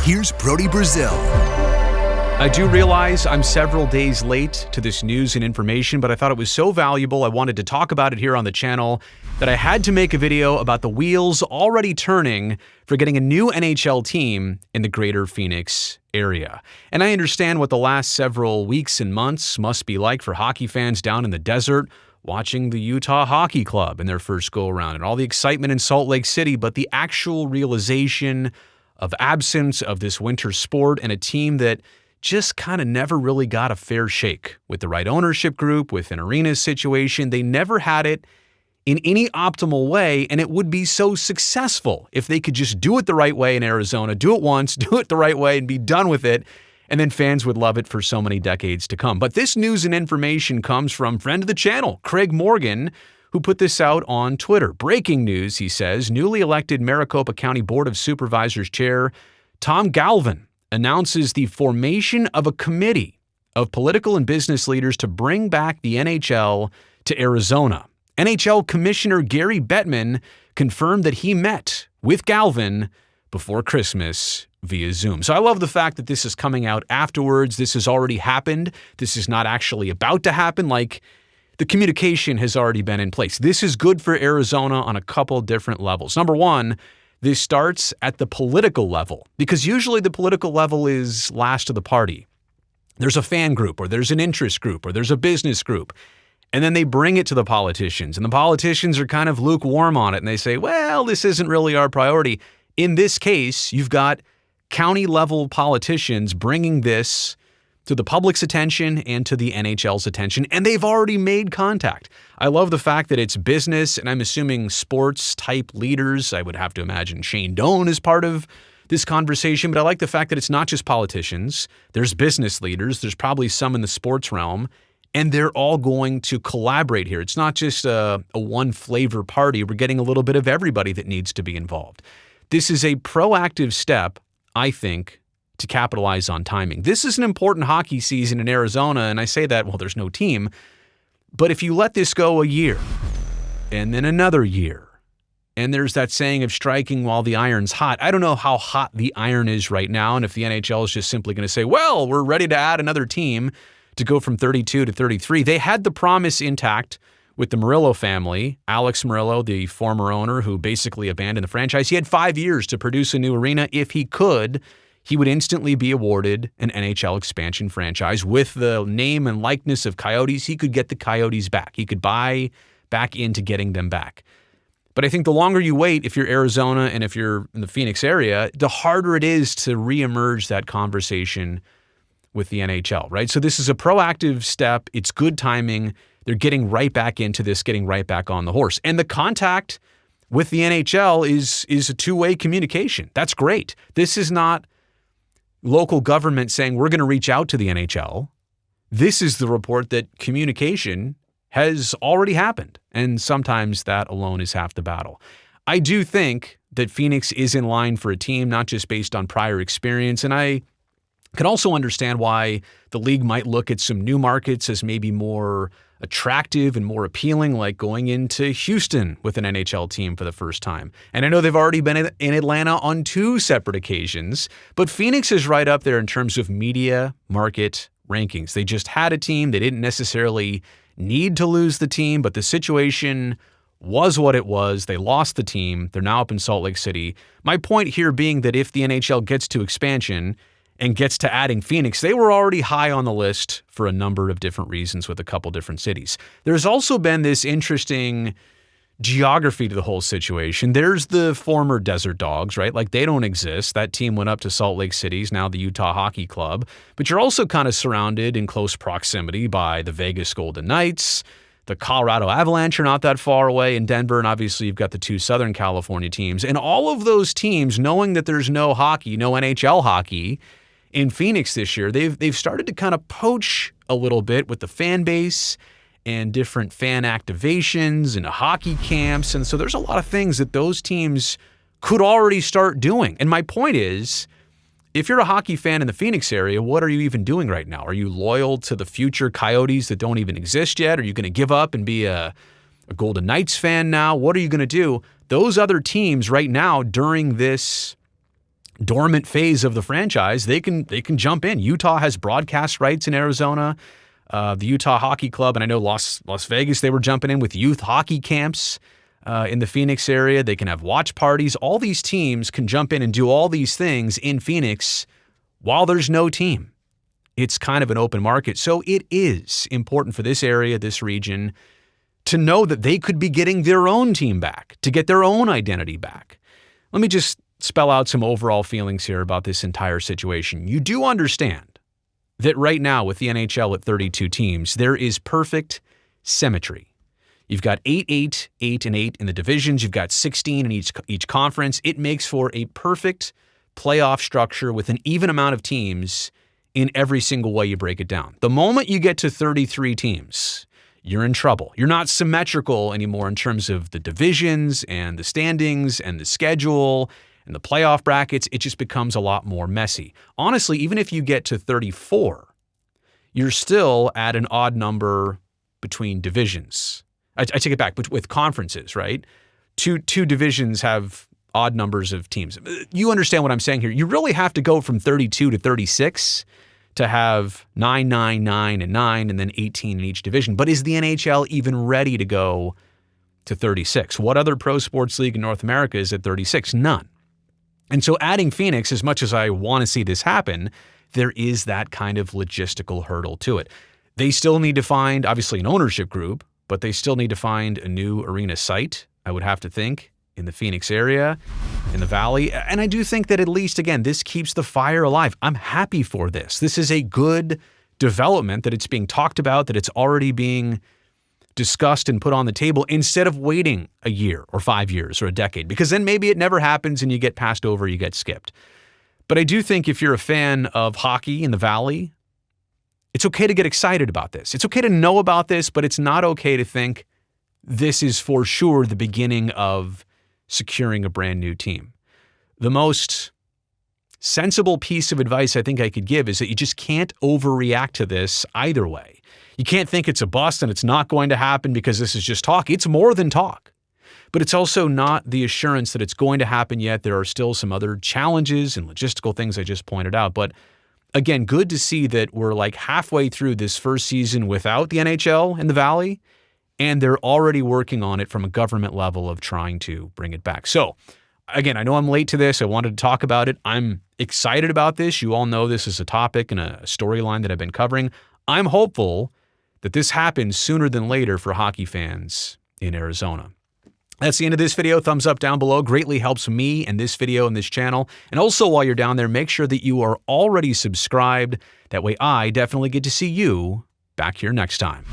here's Brody Brazil. I do realize I'm several days late to this news and information, but I thought it was so valuable I wanted to talk about it here on the channel that I had to make a video about the wheels already turning for getting a new NHL team in the greater Phoenix area. And I understand what the last several weeks and months must be like for hockey fans down in the desert, watching the Utah Hockey Club in their first go-around and all the excitement in Salt Lake City, but the actual realization of absence of this winter sport and a team that just kind of never really got a fair shake with the right ownership group, with an arena situation. They never had it in any optimal way, and it would be so successful if they could just do it the right way in Arizona, do it once, do it the right way, and be done with it, and then fans would love it for so many decades to come. But this news and information comes from friend of the channel, Craig Morgan, who put this out on Twitter. Breaking news, he says, newly elected Maricopa County Board of Supervisors Chair Tom Galvin announces the formation of a committee of political and business leaders to bring back the NHL to Arizona. NHL Commissioner Gary Bettman confirmed that he met with Galvin before Christmas via Zoom. So I love the fact that this is coming out afterwards. This has already happened. This is not actually about to happen. Like, the communication has already been in place. This is good for Arizona on a couple different levels. Number one, this starts at the political level, because usually the political level is last to the party. There's a fan group, or there's an interest group, or there's a business group, and then they bring it to the politicians, and the politicians are kind of lukewarm on it, and they say, well, this isn't really our priority. In this case, you've got county-level politicians bringing this to the public's attention and to the NHL's attention, and they've already made contact. I love the fact that it's business, and I'm assuming sports-type leaders. I would have to imagine Shane Doan is part of this conversation, but I like the fact that it's not just politicians. There's business leaders. There's probably some in the sports realm, and they're all going to collaborate here. It's not just a one-flavor party. We're getting a little bit of everybody that needs to be involved. This is a proactive step, I think, to capitalize on timing. This is an important hockey season in Arizona, and I say that, well, there's no team. But if you let this go a year, and then another year, and there's that saying of striking while the iron's hot. I don't know how hot the iron is right now, and if the NHL is just simply going to say, well, we're ready to add another team to go from 32 to 33. They had the promise intact with the Murillo family. Alex Murillo, the former owner who basically abandoned the franchise, he had 5 years to produce a new arena. If he could, he would instantly be awarded an NHL expansion franchise. With the name and likeness of Coyotes, he could get the Coyotes back. He could buy back into getting them back. But I think the longer you wait, if you're Arizona and if you're in the Phoenix area, the harder it is to reemerge that conversation with the NHL, right? So this is a proactive step. It's good timing. They're getting right back into this, getting right back on the horse. And the contact with the NHL is a two-way communication. That's great. This is not local government saying we're going to reach out to the NHL. This is the report that communication has already happened, and sometimes that alone is half the battle. I do think that Phoenix is in line for a team, not just based on prior experience, and I can also understand why the league might look at some new markets as maybe more attractive and more appealing, like going into Houston with an NHL team for the first time. And I know they've already been in Atlanta on 2 separate occasions, but Phoenix is right up there in terms of media market rankings. They just had a team. They didn't necessarily need to lose the team, but the situation was what it was. They lost the team. They're now up in Salt Lake City. My point here being that if the NHL gets to expansion and gets to adding Phoenix, they were already high on the list for a number of different reasons with a couple different cities. There's also been this interesting geography to the whole situation. There's the former Desert Dogs, right? Like, they don't exist. That team went up to Salt Lake City, now the Utah Hockey Club. But you're also kind of surrounded in close proximity by the Vegas Golden Knights. The Colorado Avalanche are not that far away in Denver, and obviously you've got the 2 Southern California teams. And all of those teams, knowing that there's no hockey, no NHL hockey in Phoenix this year, they've started to kind of poach a little bit with the fan base and different fan activations and hockey camps. And so there's a lot of things that those teams could already start doing. And my point is, if you're a hockey fan in the Phoenix area, what are you even doing right now? Are you loyal to the future Coyotes that don't even exist yet? Are you going to give up and be a Golden Knights fan now? What are you going to do? Those other teams right now during this dormant phase of the franchise, they can jump in. Utah has broadcast rights in Arizona. The Utah Hockey Club, and I know Las Vegas, they were jumping in with youth hockey camps in the Phoenix area. They can have watch parties. All these teams can jump in and do all these things in Phoenix while there's no team. It's kind of an open market. So it is important for this area, this region, to know that they could be getting their own team back, to get their own identity back. Let me just spell out some overall feelings here about this entire situation. You do understand that right now with the NHL at 32 teams, there is perfect symmetry. You've got 8-8, 8-8 in the divisions. You've got 16 in each conference. It makes for a perfect playoff structure with an even amount of teams in every single way you break it down. The moment you get to 33 teams, you're in trouble. You're not symmetrical anymore in terms of the divisions and the standings and the schedule and the playoff brackets. It just becomes a lot more messy. Honestly, even if you get to 34, you're still at an odd number between divisions. I take it back, but with conferences, right? Two divisions have odd numbers of teams. You understand what I'm saying here. You really have to go from 32 to 36 to have 9, 9, 9, and 9, and then 18 in each division. But is the NHL even ready to go to 36? What other pro sports league in North America is at 36? None. And so adding Phoenix, as much as I want to see this happen, there is that kind of logistical hurdle to it. They still need to find, obviously, an ownership group, but they still need to find a new arena site, I would have to think, in the Phoenix area, in the Valley. And I do think that at least, again, this keeps the fire alive. I'm happy for this. This is a good development, that it's being talked about, that it's already being discussed and put on the table, instead of waiting a year or 5 years or a decade, because then maybe it never happens and you get passed over, you get skipped. But I do think if you're a fan of hockey in the Valley, it's okay to get excited about this. It's okay to know about this, but it's not okay to think this is for sure the beginning of securing a brand new team. The most sensible piece of advice I think I could give is that you just can't overreact to this either way. You can't think it's a bust and it's not going to happen because this is just talk. It's more than talk. But it's also not the assurance that it's going to happen yet. There are still some other challenges and logistical things I just pointed out. But again, good to see that we're like halfway through this first season without the NHL in the Valley, and they're already working on it from a government level of trying to bring it back. So again, I know I'm late to this. I wanted to talk about it. I'm excited about this. You all know this is a topic and a storyline that I've been covering. I'm hopeful that this happens sooner than later for hockey fans in Arizona. That's the end of this video. Thumbs up down below greatly helps me and this video and this channel. And also, while you're down there, make sure that you are already subscribed. That way I definitely get to see you back here next time.